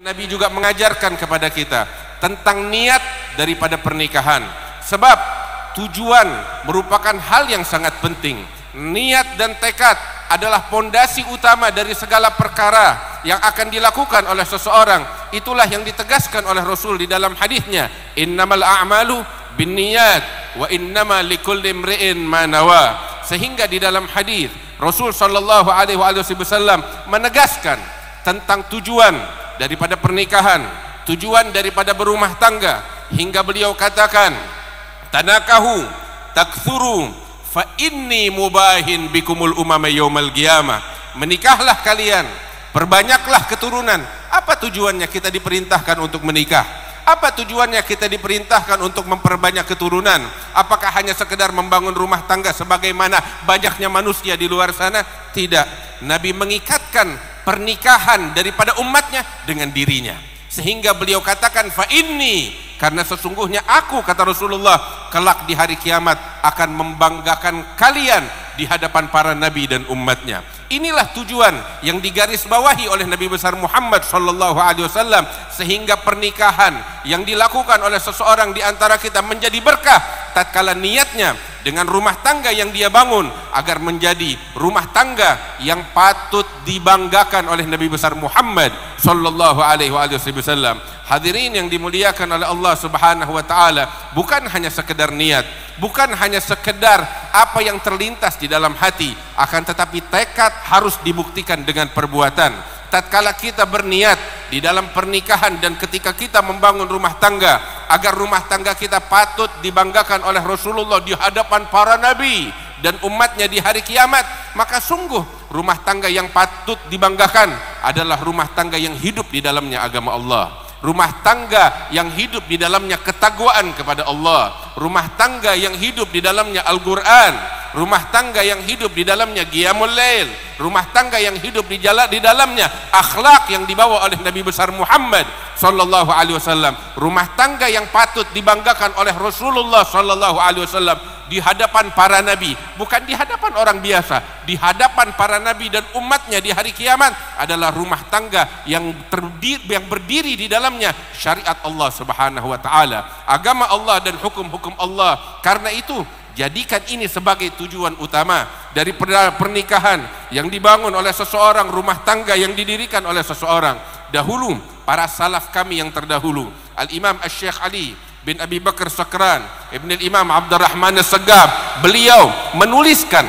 Nabi juga mengajarkan kepada kita tentang niat daripada pernikahan, sebab tujuan merupakan hal yang sangat penting. Niat dan tekad adalah pondasi utama dari segala perkara yang akan dilakukan oleh seseorang. Itulah yang ditegaskan oleh Rasul di dalam hadisnya, innamal a'malu binniyat wa innama likulli imri'in ma nawa. Sehingga di dalam hadis Rasul sallallahu alaihi wasallam menegaskan tentang tujuan daripada pernikahan, tujuan daripada berumah tangga, hingga beliau katakan, tanakahu takthuru fa inni mubahin bikumul umama yaumal qiyamah. Menikahlah kalian, perbanyaklah keturunan. Apa tujuannya kita diperintahkan untuk menikah? Apa tujuannya kita diperintahkan untuk memperbanyak keturunan? Apakah hanya sekedar membangun rumah tangga sebagaimana banyaknya manusia di luar sana? Tidak. Nabi mengikatkan pernikahan daripada umatnya dengan dirinya, sehingga beliau katakan fa inni, karena sesungguhnya aku, kata Rasulullah, kelak di hari kiamat akan membanggakan kalian di hadapan para nabi dan umatnya. Inilah tujuan yang digarisbawahi oleh Nabi besar Muhammad sallallahu alaihi wasallam, sehingga pernikahan yang dilakukan oleh seseorang di antara kita menjadi berkah tatkala niatnya dengan rumah tangga yang dia bangun agar menjadi rumah tangga yang patut dibanggakan oleh Nabi besar Muhammad sallallahu alaihi wasallam. Hadirin yang dimuliakan oleh Allah Subhanahu wa taala, bukan hanya sekedar niat, bukan hanya sekedar apa yang terlintas di dalam hati, akan tetapi tekad harus dibuktikan dengan perbuatan. Tatkala kita berniat di dalam pernikahan dan ketika kita membangun rumah tangga agar rumah tangga kita patut dibanggakan oleh Rasulullah di hadapan para nabi dan umatnya di hari kiamat, maka sungguh rumah tangga yang patut dibanggakan adalah rumah tangga yang hidup di dalamnya agama Allah, rumah tangga yang hidup di dalamnya ketakwaan kepada Allah, rumah tangga yang hidup di dalamnya Al-Quran, rumah tangga yang hidup di dalamnya Qiyamul Lail, rumah tangga yang hidup di dalamnya akhlak yang dibawa oleh Nabi besar Muhammad sallallahu alaihi wasallam, rumah tangga yang patut dibanggakan oleh Rasulullah sallallahu alaihi wasallam di hadapan para nabi, bukan di hadapan orang biasa, di hadapan para nabi dan umatnya di hari kiamat, adalah rumah tangga yang berdiri di dalamnya syariat Allah Subhanahu wa taala, agama Allah dan hukum-hukum Allah. Karena itu jadikan ini sebagai tujuan utama dari pernikahan yang dibangun oleh seseorang, rumah tangga yang didirikan oleh seseorang. Dahulu para salaf kami yang terdahulu, Al-Imam Asy-Syaikh Ali bin Abi Bakar Sakran, Ibn Al-Imam Abdurrahman As-Saggab, beliau menuliskan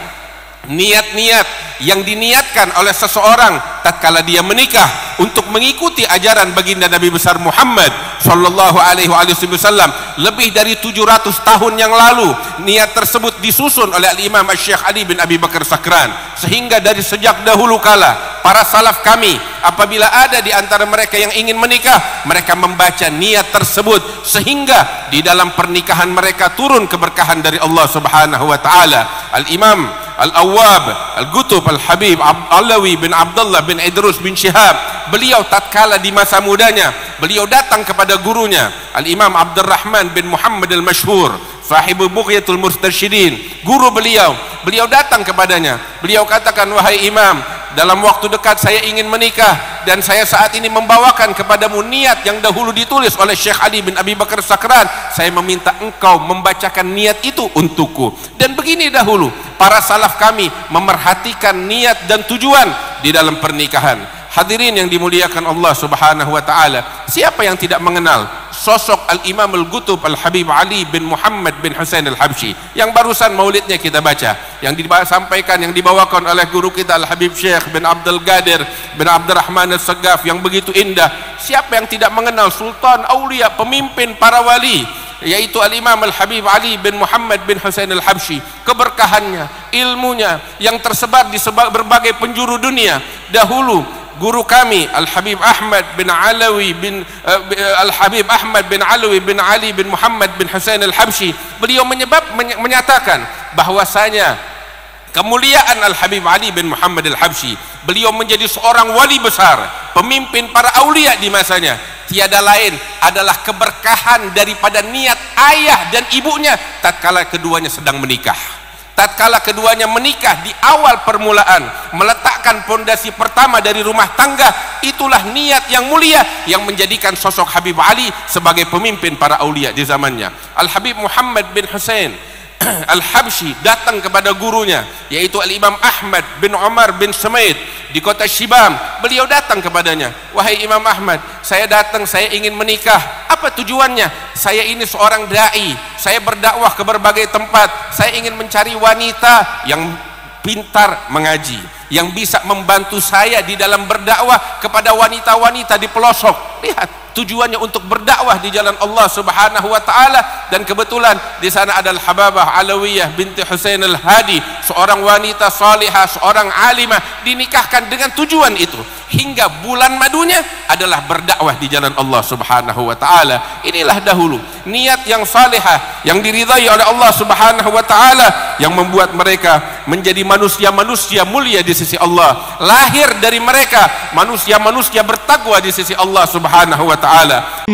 niat-niat yang diniatkan oleh seseorang tatkala dia menikah untuk mengikuti ajaran baginda Nabi besar Muhammad sallallahu alaihi wasallam lebih dari 700 tahun yang lalu. Niat tersebut disusun oleh Al-Imam Asy-Syaikh Ali bin Abi Bakar Sakran, sehingga dari sejak dahulu kala para salaf kami apabila ada di antara mereka yang ingin menikah, mereka membaca niat tersebut sehingga di dalam pernikahan mereka turun keberkahan dari Allah Subhanahu wa taala. Al-Imam Al-Awwab Al-Qutub Al-Habib Alawi bin Abdullah bin Idrus bin Syihab, beliau tatkala di masa mudanya beliau datang kepada gurunya Al-Imam Abdurrahman bin Muhammad Al-Mashhur, sahibu Bughyatul Mustarsyidin, guru beliau datang kepadanya, beliau katakan, wahai imam, dalam waktu dekat saya ingin menikah dan saya saat ini membawakan kepadamu niat yang dahulu ditulis oleh Syekh Ali bin Abi Bakar Sakran. Saya meminta engkau membacakan niat itu untukku. Dan begini dahulu para salaf kami memerhatikan niat dan tujuan di dalam pernikahan. Hadirin yang dimuliakan Allah Subhanahu wa taala, siapa yang tidak mengenal sosok Al-Imam Al-Qutub Al-Habib Ali bin Muhammad bin Husain Al-Habsyi yang barusan maulidnya kita baca, yang disampaikan, yang dibawakan oleh guru kita Al-Habib Syekh bin Abdul Qadir bin Abdurrahman As-Saggaf yang begitu indah. Siapa yang tidak mengenal sultan aulia, pemimpin para wali, yaitu Al-Imam Al-Habib Ali bin Muhammad bin Husain Al-Habsyi, keberkahannya, ilmunya yang tersebar di berbagai penjuru dunia. Dahulu guru kami Al-Habib Ahmad bin Alawi bin Al-Habib Ahmad bin Alawi bin Ali bin Muhammad bin Husain Al-Habsyi, beliau menyatakan bahwasanya kemuliaan Al-Habib Ali bin Muhammad Al-Habsyi, beliau menjadi seorang wali besar, pemimpin para aulia di masanya, tiada lain adalah keberkahan daripada niat ayah dan ibunya tatkala keduanya sedang menikah. tatkala keduanya menikah di awal permulaan, meletakkan pondasi pertama dari rumah tangga, itulah niat yang mulia yang menjadikan sosok Habib Ali sebagai pemimpin para aulia di zamannya. Al-Habib Muhammad bin Hussein Al-Habsyi datang kepada gurunya, yaitu Al-Imam Ahmad bin Umar bin Sumaid di kota Shibam. Beliau datang kepadanya, wahai Imam Ahmad, saya datang, saya ingin menikah. Apa tujuannya? Saya ini seorang dai, saya berdakwah ke berbagai tempat, saya ingin mencari wanita yang pintar mengaji, yang bisa membantu saya di dalam berdakwah kepada wanita-wanita di pelosok. Lihat, tujuannya untuk berdakwah di jalan Allah Subhanahu wa taala, dan kebetulan di sana ada Al-Hababah Alawiyah binti Husain Al-Hadi, seorang wanita salihah, seorang alimah, dinikahkan dengan tujuan itu. Hingga bulan madunya adalah berdakwah di jalan Allah Subhanahu wa taala. Inilah dahulu niat yang salihah yang diridhai oleh Allah Subhanahu wa taala, yang membuat mereka menjadi manusia-manusia mulia di sisi Allah. Lahir dari mereka manusia-manusia bertakwa di sisi Allah Subhanahu wa taala.